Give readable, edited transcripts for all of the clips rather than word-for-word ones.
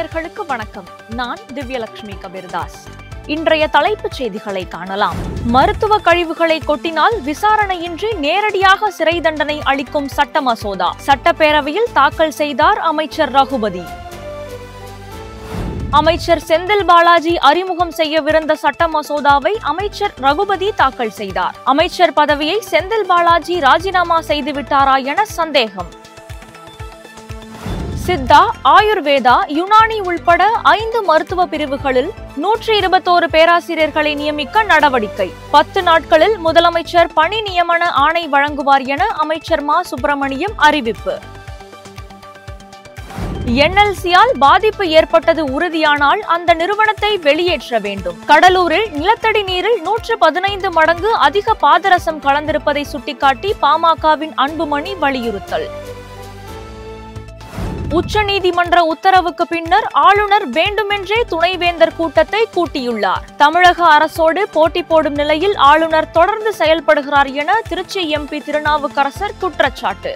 நேயர்களுக்கு வணக்கம். நான் திவ்யலட்சுமி கபீர்தாஸ். இன்றைய தலைப்புச் செய்திகளை காணலாம். மருத்துவ கழிவுகளை கொட்டினால் விசாரணையின்றி நேரடியாக சிறை தண்டனை அளிக்கும் சட்ட மசோதா சட்டப்பேரவையில் தாக்கல் செய்தார் அமைச்சர் ரகுபதி. அமைச்சர் செந்தில் பாலாஜி அறிமுகம் செய்யவிருந்த சட்ட மசோதாவை அமைச்சர் ரகுபதி தாக்கல் செய்தார். அமைச்சர் பதவியை செந்தில் பாலாஜி ராஜினாமா செய்துவிட்டாரா என சந்தேகம். சித்தா, ஆயுர்வேதா, யுனானி உள்பட 5 மருத்துவ பிரிவுகளில் 121 பேராசிரியர்களை நியமிக்க நடவடிக்கை. 10 நாட்களில் முதலமைச்சர் பணி நியமன ஆணை வழங்குவார் என அமைச்சர் மா சுப்பிரமணியம் அறிவிப்பு. NLC-யால் பாதிப்பு ஏற்பட்டது உறுதியானால் அந்த நிறுவனத்தை வெளியேற்ற வேண்டும். கடலூரில் நிலத்தடி நீரில் 115 மடங்கு அதிக பாதரசம் கலந்திருப்பதை சுட்டிக்காட்டி பாமகவின் அன்புமணி வலியுறுத்தல். உச்சநீதிமன்ற உத்தரவுக்கு பின்னர் ஆளுநர் வேண்டுமென்றே துணைவேந்தர் கூட்டத்தை கூட்டியுள்ளார். தமிழக அரசோடு போட்டி போடும் நிலையில் ஆளுநர் தொடர்ந்து செயல்படுகிறார் என திருச்சி MP திருநாவுக்கரசர் குற்றச்சாட்டு.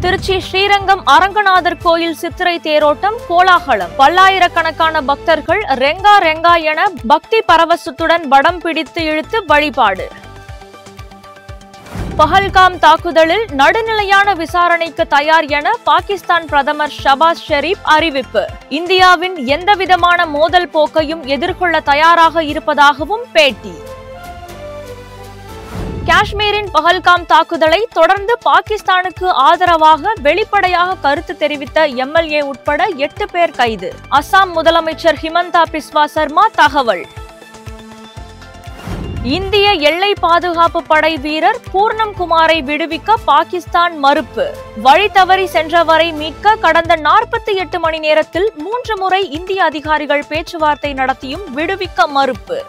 திருச்சி ஸ்ரீரங்கம் அரங்கநாதர் கோயில் சித்திரை தேரோட்டம் கோலாகலம். பல்லாயிரக்கணக்கான பக்தர்கள் ரெங்கா ரெங்கா என பக்தி பரவசத்துடன் வடம் பிடித்து இழுத்து வழிபாடு. பஹல்காம் தாக்குதலில் நடுநிலையான விசாரணைக்கு தயார் என பாகிஸ்தான் பிரதமர் ஷபாஸ் ஷெரீப் அறிவிப்பு. இந்தியாவின் எந்தவிதமான மோதல் போக்கையும் எதிர்கொள்ள தயாராக இருப்பதாகவும் பேட்டி. காஷ்மீரின் பஹல்காம் தாக்குதலை தொடர்ந்து பாகிஸ்தானுக்கு ஆதரவாக வெளிப்படையாக கருத்து தெரிவித்த MLA உட்பட 8 பேர் கைது. அசாம் முதலமைச்சர் ஹிமந்தா பிஸ்வா சர்மா தகவல். இந்திய எல்லை பாதுகாப்பு படை வீரர் பூர்ணம் குமாரை விடுவிக்க பாகிஸ்தான் மறுப்பு. வழி தவறி சென்றவரை மீட்க கடந்த 48 மணி நேரத்தில் 3 முறை இந்திய அதிகாரிகள் பேச்சுவார்த்தை நடத்தியும் விடுவிக்க மறுப்பு.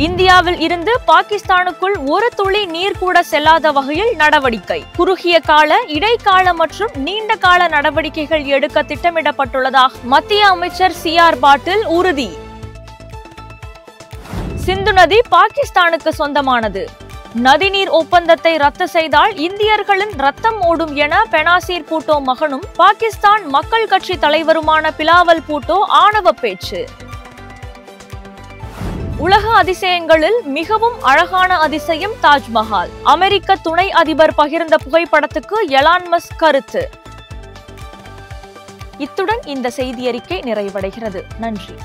இந்தியாவில் இருந்து பாகிஸ்தானுக்குள் ஒரு துளி நீர் கூட செல்லாத வகையில் நடவடிக்கை. குறுகிய கால, இடைக்கால மற்றும் நீண்ட கால நடவடிக்கைகள் எடுக்க திட்டமிடப்பட்டுள்ளதாக மத்திய அமைச்சர் CR பாட்டீல் உறுதி. சிந்து நதி பாகிஸ்தானுக்கு சொந்தமானது. நதிநீர் ஒப்பந்தத்தை ரத்து செய்தால் இந்தியர்களின் ரத்தம் ஓடும் என பெனாசீர் பூட்டோ மகனும் பாகிஸ்தான் மக்கள் கட்சி தலைவருமான பிலாவல் பூட்டோ ஆணவ பேச்சு. உலக அதிசயங்களில் மிகவும் அழகான அதிசயம் தாஜ்மஹால். அமெரிக்க துணை அதிபர் பகிர்ந்த புகைப்படத்துக்கு எலான் மஸ்க் கருத்து. இத்துடன் இந்த செய்தி அறிக்கை நிறைவடைகிறது. நன்றி.